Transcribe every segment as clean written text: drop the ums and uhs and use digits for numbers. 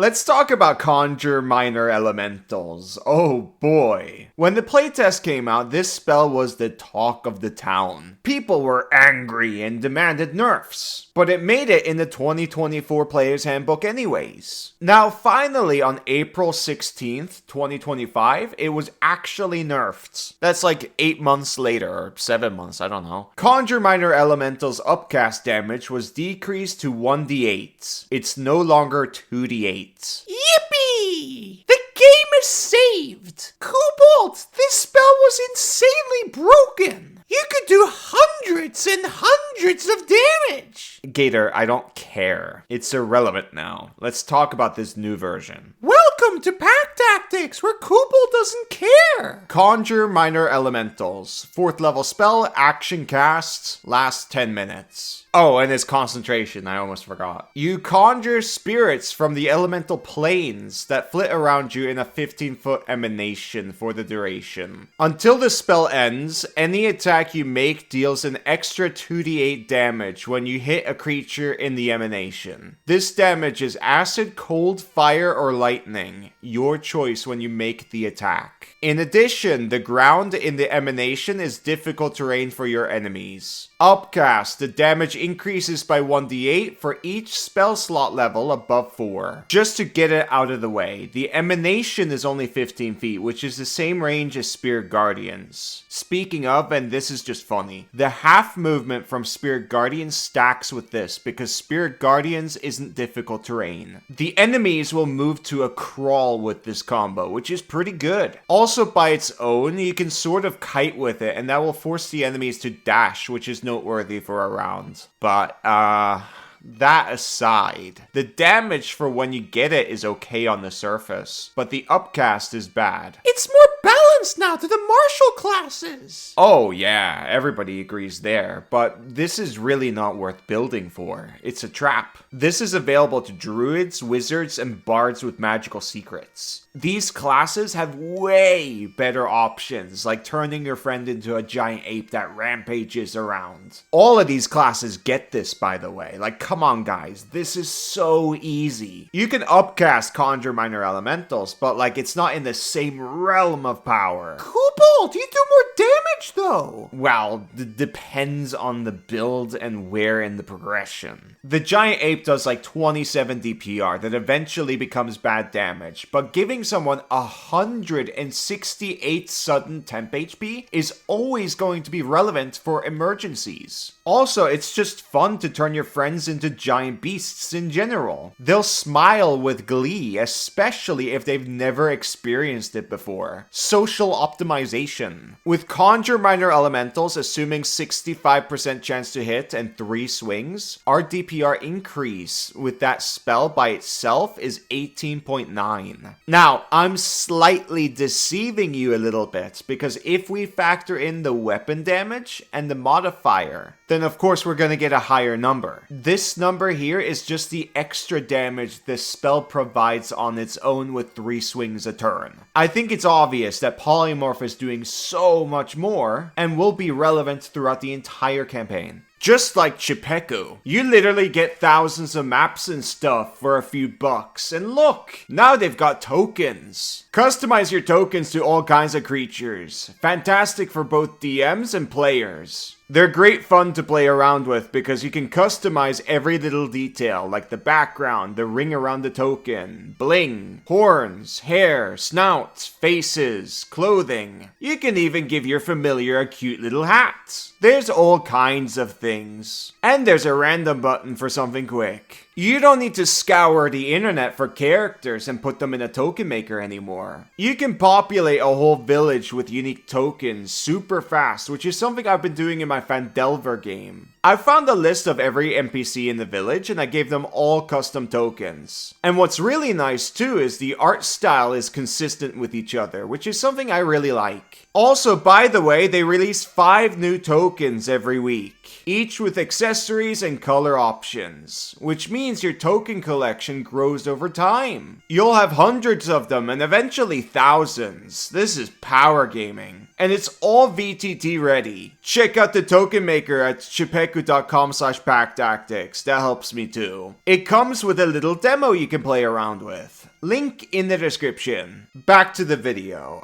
Let's talk about Conjure Minor Elementals. Oh boy. When the playtest came out, this spell was the talk of the town. People were angry and demanded nerfs, but it made it in the 2024 Player's Handbook anyways. Now finally on April 16th, 2025, it was actually nerfed. That's like 8 months later, or 7 months, I don't know. Conjure Minor Elemental's upcast damage was decreased to 1d8. It's no longer 2d8. Yippee! The game is saved! Cobalt, this spell was insanely broken! You could do hundreds and hundreds of damage! Gator, I don't care. It's irrelevant now. Let's talk about this new version. Welcome to Pack Tactics, where Cobalt doesn't care! Conjure Minor Elementals. 4th level spell, action cast, lasts 10 minutes. Oh, and it's concentration, I almost forgot. You conjure spirits from the elemental planes that flit around you in a 15-foot emanation for the duration. Until the spell ends, any attack you make deals an extra 2d8 damage when you hit a creature in the emanation. This damage is acid, cold, fire, or lightning, your choice when you make the attack. In addition, the ground in the emanation is difficult terrain for your enemies. Upcast, the damage increases by 1d8 for each spell slot level above 4. Just to get it out of the way, the emanation is only 15 feet, which is the same range as Spirit Guardians. Speaking of, and this is just funny, the half movement from Spirit Guardians stacks with this because Spirit Guardians isn't difficult terrain. The enemies will move to a crawl with this combo, which is pretty good. Also by its own, you can sort of kite with it, and that will force the enemies to dash, which is noteworthy for a round. But, that aside, the damage for when you get it is okay on the surface, but the upcast is bad. It's more balanced now to the martial classes! Oh yeah, everybody agrees there, but this is really not worth building for. It's a trap. This is available to druids, wizards, and bards with magical secrets. These classes have way better options, like turning your friend into a giant ape that rampages around. All of these classes get this, by the way. Like, come on guys, this is so easy. You can upcast Conjure Minor Elementals, but like, it's not in the same realm of power. Cobalt, you do more damage though! Well, depends on the build and where in the progression. The giant ape does like 27 DPR that eventually becomes bad damage, but giving someone 168 sudden temp HP is always going to be relevant for emergencies. Also, it's just fun to turn your friends into giant beasts in general. They'll smile with glee, especially if they've never experienced it before. Social optimization. With Conjure Minor Elementals assuming 65% chance to hit and 3 swings, our DPR increase with that spell by itself is 18.9. Now, I'm slightly deceiving you a little bit, because if we factor in the weapon damage and the modifier, then of course we're gonna get a higher number. This number here is just the extra damage this spell provides on its own with 3 swings a turn. I think it's obvious that Polymorph is doing so much more, and will be relevant throughout the entire campaign. Just like Chipeku, you literally get thousands of maps and stuff for a few bucks, and look, now they've got tokens. Customize your tokens to all kinds of creatures. Fantastic for both DMs and players. They're great fun to play around with because you can customize every little detail, like the background, the ring around the token, bling, horns, hair, snouts, faces, clothing. You can even give your familiar a cute little hat. There's all kinds of things. And there's a random button for something quick. You don't need to scour the internet for characters and put them in a token maker anymore. You can populate a whole village with unique tokens super fast, which is something I've been doing in my Fandelver game. I found a list of every NPC in the village and I gave them all custom tokens. And what's really nice too is the art style is consistent with each other, which is something I really like. Also, by the way, they release 5 new tokens every week, each with accessories and color options, which means your token collection grows over time. You'll have hundreds of them and eventually thousands. This is power gaming. And it's all VTT ready. Check out the token maker at chipeku.com/packtactics. That helps me too. It comes with a little demo you can play around with. Link in the description. Back to the video.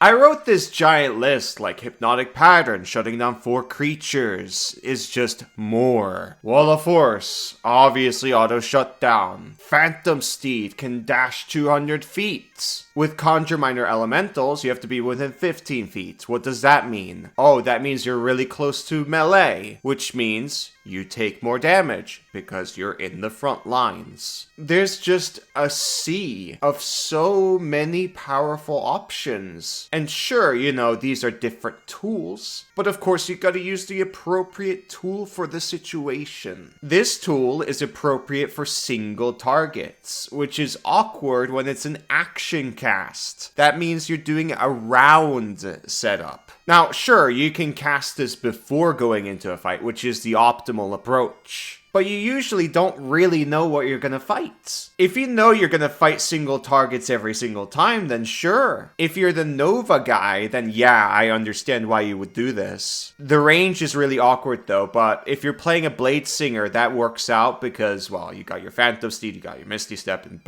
I wrote this giant list like Hypnotic Pattern shutting down 4 creatures is just more. Wall of Force, obviously auto shutdown. Phantom Steed can dash 200 feet. With Conjure Minor Elementals, you have to be within 15 feet. What does that mean? Oh, that means you're really close to melee, which means you take more damage because you're in the front lines. There's just a sea of so many powerful options. And sure, you know, these are different tools, but of course you gotta use the appropriate tool for the situation. This tool is appropriate for single targets, which is awkward when it's an action cast. That means you're doing a round setup. Now, sure, you can cast this before going into a fight, which is the optimal approach. But you usually don't really know what you're gonna fight. If you know you're gonna fight single targets every single time, then sure. If you're the Nova guy, then yeah, I understand why you would do this. The range is really awkward though, but if you're playing a Blade Singer, that works out because, well, you got your Phantom Steed, you got your Misty Step, and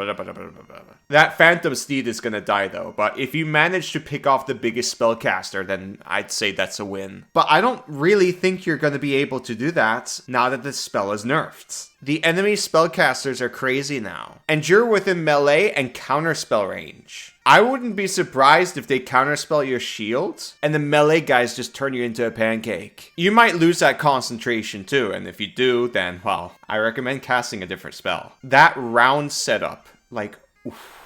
that Phantom Steed is gonna die though, but if you manage to pick off the biggest spellcaster, then I'd say that's a win. But I don't really think you're gonna be able to do that now that the spell is nerfed. The enemy spellcasters are crazy now, and you're within melee and counterspell range. I wouldn't be surprised if they counterspell your shield, and the melee guys just turn you into a pancake. You might lose that concentration too, and if you do, then, well, I recommend casting a different spell. That round setup, like, oof.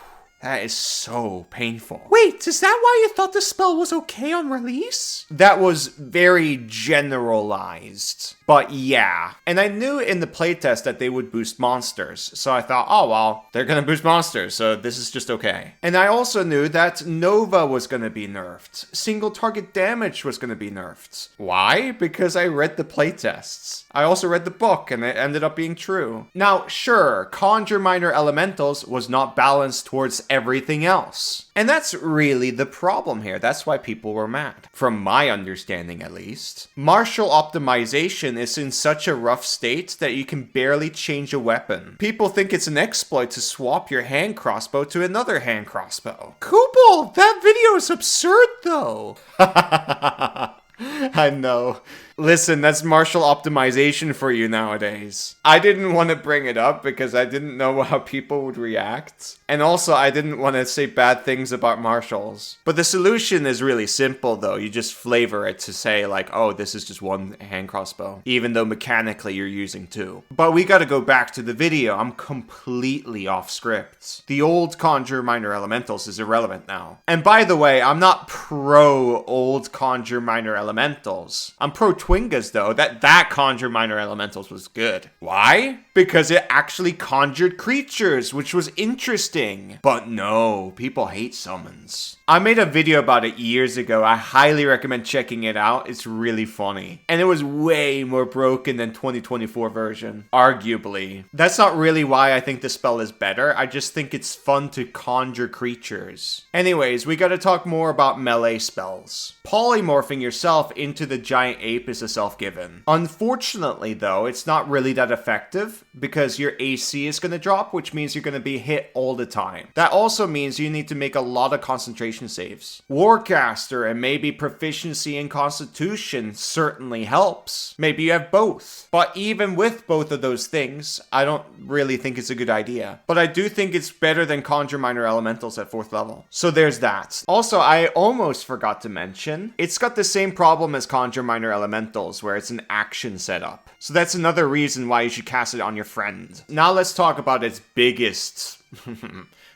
That is so painful. Wait, is that why you thought the spell was okay on release? That was very generalized. But yeah. And I knew in the playtest that they would boost monsters. So I thought, oh well, they're gonna boost monsters, so this is just okay. And I also knew that Nova was gonna be nerfed. Single target damage was gonna be nerfed. Why? Because I read the playtests. I also read the book and it ended up being true. Now, sure, Conjure Minor Elementals was not balanced towards everything else. And that's really the problem here. That's why people were mad. From my understanding, at least. Martial optimization is in such a rough state that you can barely change a weapon. People think it's an exploit to swap your hand crossbow to another hand crossbow. Kobold, that video is absurd though. I know. Listen, that's martial optimization for you nowadays. I didn't want to bring it up because I didn't know how people would react. And also, I didn't want to say bad things about martials. But the solution is really simple though. You just flavor it to say like, oh, this is just one hand crossbow. Even though mechanically you're using 2. But we gotta go back to the video. I'm completely off script. The old Conjure Minor Elementals is irrelevant now. And by the way, I'm not pro old Conjure Minor Elementals. I'm pro Twingas though. That Conjure Minor Elementals was good. Why? Because it actually conjured creatures, which was interesting. But no, people hate summons. I made a video about it years ago. I highly recommend checking it out. It's really funny. And it was way more broken than 2024 version. Arguably. That's not really why I think the spell is better. I just think it's fun to conjure creatures. Anyways, we gotta talk more about melee spells. Polymorphing yourself into the giant ape is a self-given. Unfortunately though, it's not really that effective because your AC is gonna drop, which means you're gonna be hit all the time. That also means you need to make a lot of concentration saves. Warcaster and maybe proficiency in Constitution certainly helps. Maybe you have both. But even with both of those things, I don't really think it's a good idea. But I do think it's better than Conjure Minor Elementals at 4th level. So there's that. Also, I almost forgot to mention, it's got the same problem as Conjure Minor Elementals, where it's an action setup. So that's another reason why you should cast it on your friend. Now let's talk about its biggest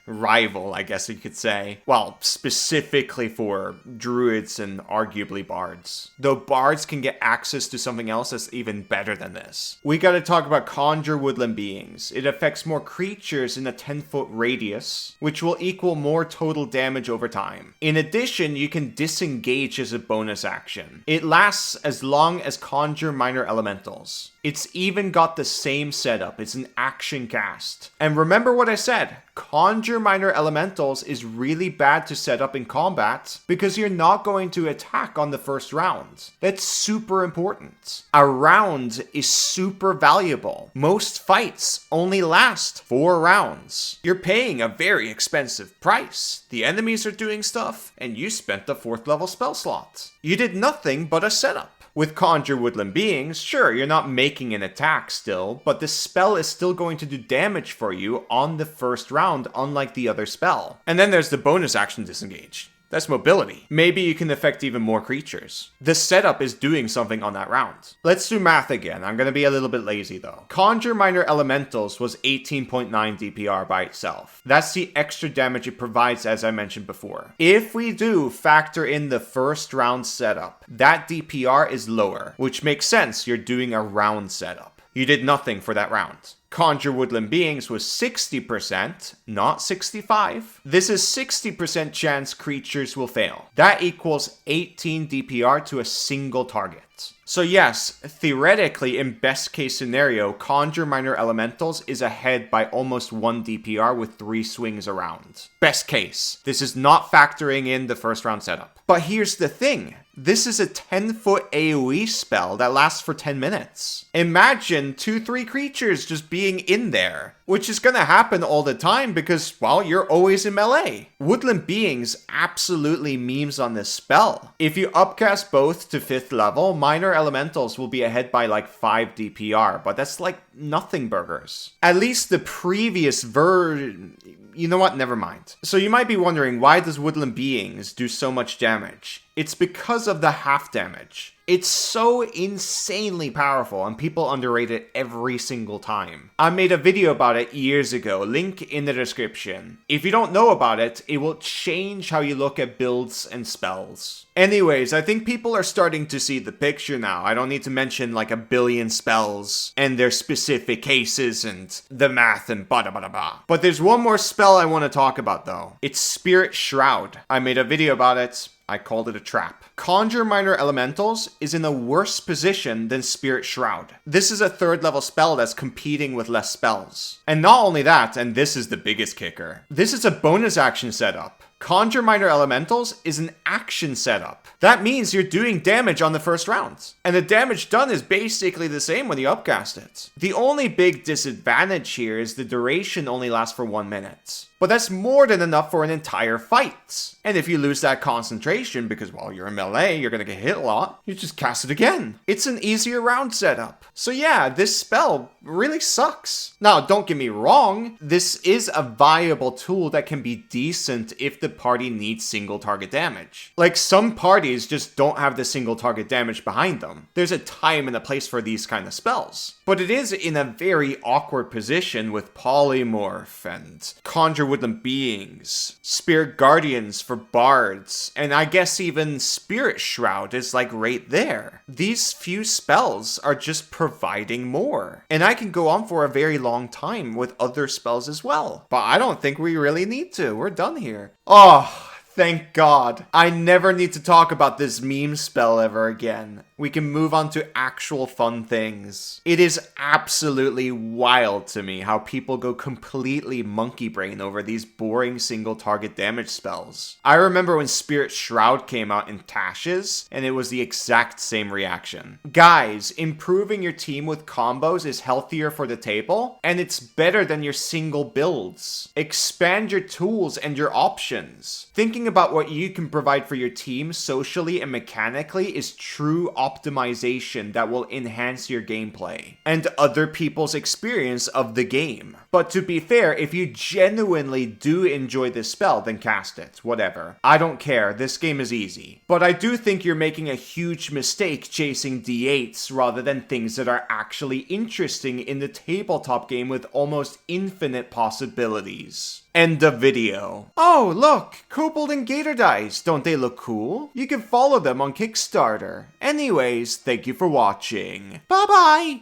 rival, I guess you could say. Well, specifically for druids and arguably bards. Though bards can get access to something else that's even better than this. We gotta talk about Conjure Woodland Beings. It affects more creatures in a 10-foot radius, which will equal more total damage over time. In addition, you can disengage as a bonus action. It lasts as long as Conjure Minor Elementals. It's even got the same setup. It's an action cast. And remember what I said. Conjure Minor Elementals is really bad to set up in combat because you're not going to attack on the first round. That's super important. A round is super valuable. Most fights only last 4 rounds. You're paying a very expensive price. The enemies are doing stuff, and you spent the 4th level spell slot. You did nothing but a setup. With Conjure Woodland Beings, sure, you're not making an attack still, but the spell is still going to do damage for you on the first round, unlike the other spell. And then there's the bonus action Disengage. That's mobility. Maybe you can affect even more creatures. The setup is doing something on that round. Let's do math again. I'm gonna be a little bit lazy though. Conjure Minor Elementals was 18.9 DPR by itself. That's the extra damage it provides, as I mentioned before. If we do factor in the first round setup, that DPR is lower, which makes sense. You're doing a round setup. You did nothing for that round. Conjure Woodland Beings was 60%, not 65. This is 60% chance creatures will fail. That equals 18 DPR to a single target. So yes, theoretically, in best case scenario, Conjure Minor Elementals is ahead by almost 1 DPR with 3 swings around. Best case. This is not factoring in the first round setup. But here's the thing. This is a 10-foot AoE spell that lasts for 10 minutes. Imagine 2-3 creatures just being in there, which is gonna happen all the time because, well, you're always in melee. Woodland Beings absolutely memes on this spell. If you upcast both to 5th level, Minor Elementals will be ahead by like 5 DPR, but that's like nothing burgers. At least the previous version... You know what? Never mind. So you might be wondering, why does Woodland Beings do so much damage? It's because of the half damage. It's so insanely powerful and people underrate it every single time. I made a video about it years ago, link in the description. If you don't know about it, it will change how you look at builds and spells. Anyways, I think people are starting to see the picture now. I don't need to mention like a billion spells and their specific cases and the math and blah blah blah blah. But there's one more spell I want to talk about though. It's Spirit Shroud. I made a video about it. I called it a trap. Conjure Minor Elementals is in a worse position than Spirit Shroud. This is a 3rd level spell that's competing with less spells. And not only that, and this is the biggest kicker, this is a bonus action setup. Conjure Minor Elementals is an action setup. That means you're doing damage on the first round. And the damage done is basically the same when you upcast it. The only big disadvantage here is the duration only lasts for 1 minute. But that's more than enough for an entire fight. And if you lose that concentration because, well, you're in melee, you're gonna get hit a lot, you just cast it again. It's an easier round setup. So yeah, this spell really sucks. Now, don't get me wrong, this is a viable tool that can be decent if the party needs single target damage. Like, some parties just don't have the single target damage behind them. There's a time and a place for these kind of spells. But it is in a very awkward position with Polymorph and Conjure Woodland Beings, Spirit Guardians for bards, and I guess even Spirit Shroud is like right there. These few spells are just providing more. And I can go on for a very long time with other spells as well. But I don't think we really need to. We're done here. Oh, thank God. I never need to talk about this meme spell ever again. We can move on to actual fun things. It is absolutely wild to me how people go completely monkey brain over these boring single target damage spells. I remember when Spirit Shroud came out in Tashes, and it was the exact same reaction. Guys, improving your team with combos is healthier for the table, and it's better than your single builds. Expand your tools and your options. Thinking about what you can provide for your team socially and mechanically is true optimization that will enhance your gameplay and other people's experience of the game. But to be fair, if you genuinely do enjoy this spell, then cast it. Whatever. I don't care. This game is easy. But I do think you're making a huge mistake chasing D8s rather than things that are actually interesting in the tabletop game with almost infinite possibilities. End of video. Oh, look! Kobold and Gator Dice. Don't they look cool? You can follow them on Kickstarter. Anyways, thank you for watching. Bye-bye!